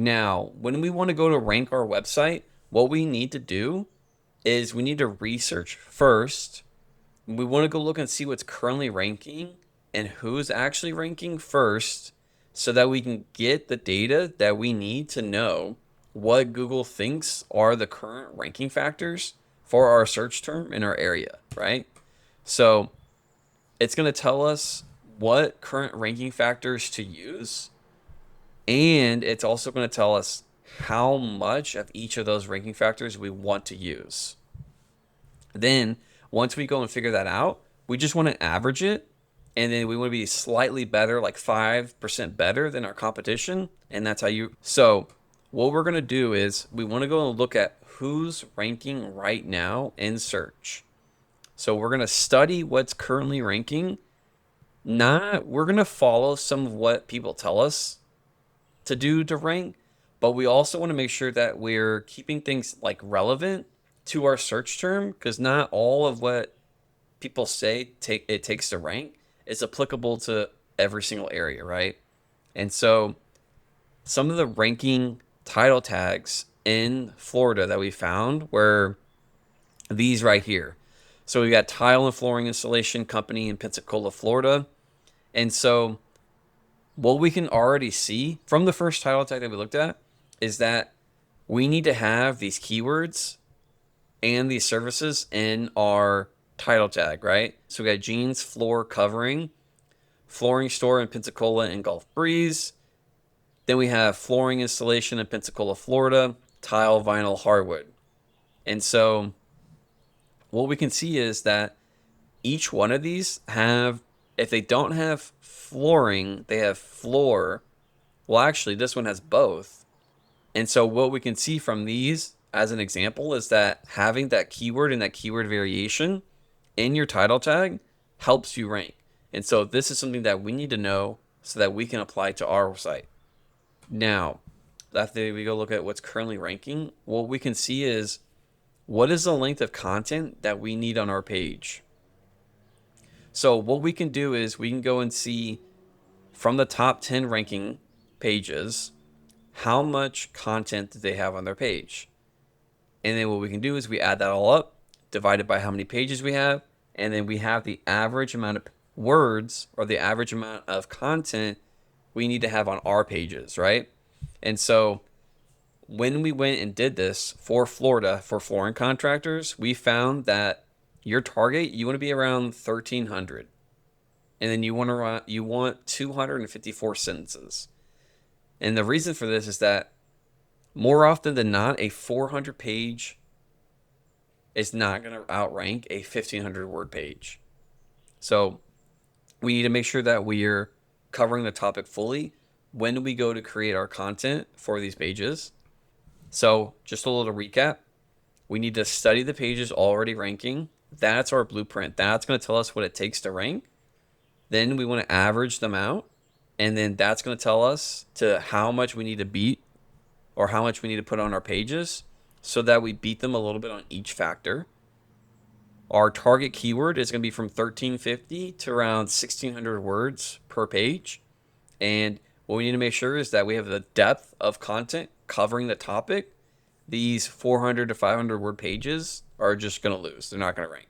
Now, when we want to go to rank our website, what we need to do is we need to research first. We want to go look and see what's currently ranking and who's actually ranking first so that we can get the data that we need to know what Google thinks are the current ranking factors for our search term in our area, right? So it's going to tell us what current ranking factors to use, and it's also going to tell us how much of each of those ranking factors we want to use. Then, once we go and figure that out, we just want to average it. And then we want to be slightly better, like 5% better than our competition. And that's how you. So, what we're going to do is we want to go and look at who's ranking right now in search. So, we're going to study what's currently ranking. We're going to follow some of what people tell us to do to rank, but we also want to make sure that we're keeping things like relevant to our search term, because not all of what people say it takes to rank is applicable to every single area, right? And so some of the ranking title tags in Florida that we found were these right here. So we got tile and flooring installation company in Pensacola, Florida. And so what we can already see from the first title tag that we looked at is that we need to have these keywords and these services in our title tag, right? So we got jeans, floor covering, flooring store in Pensacola and Gulf Breeze. Then we have flooring installation in Pensacola, Florida, tile, vinyl, hardwood. And so what we can see is that each one of these have, if they don't have flooring, they have floor. Well, actually, this one has both. And so what we can see from these as an example is that having that keyword and that keyword variation in your title tag helps you rank. And so this is something that we need to know so that we can apply to our site. Now, after we go look at what's currently ranking, what we can see is what is the length of content that we need on our page. So what we can do is we can go and see from the top 10 ranking pages, how much content do they have on their page? And then what we can do is we add that all up, divided by how many pages we have, and then we have the average amount of words or the average amount of content we need to have on our pages, right? And so when we went and did this for Florida for flooring contractors, we found that your target, you want to be around 1,300. And then you want 254 sentences. And the reason for this is that more often than not, a 400 page is not going to outrank a 1,500 word page. So we need to make sure that we're covering the topic fully when we go to create our content for these pages. So just a little recap. We need to study the pages already ranking. That's our blueprint. That's going to tell us what it takes to rank. Then we want to average them out. And then that's going to tell us to how much we need to beat or how much we need to put on our pages so that we beat them a little bit on each factor. Our target keyword is going to be from 1,350 to around 1,600 words per page. And what we need to make sure is that we have the depth of content covering the topic. These 400 to 500 word pages are just going to lose. They're not going to rank.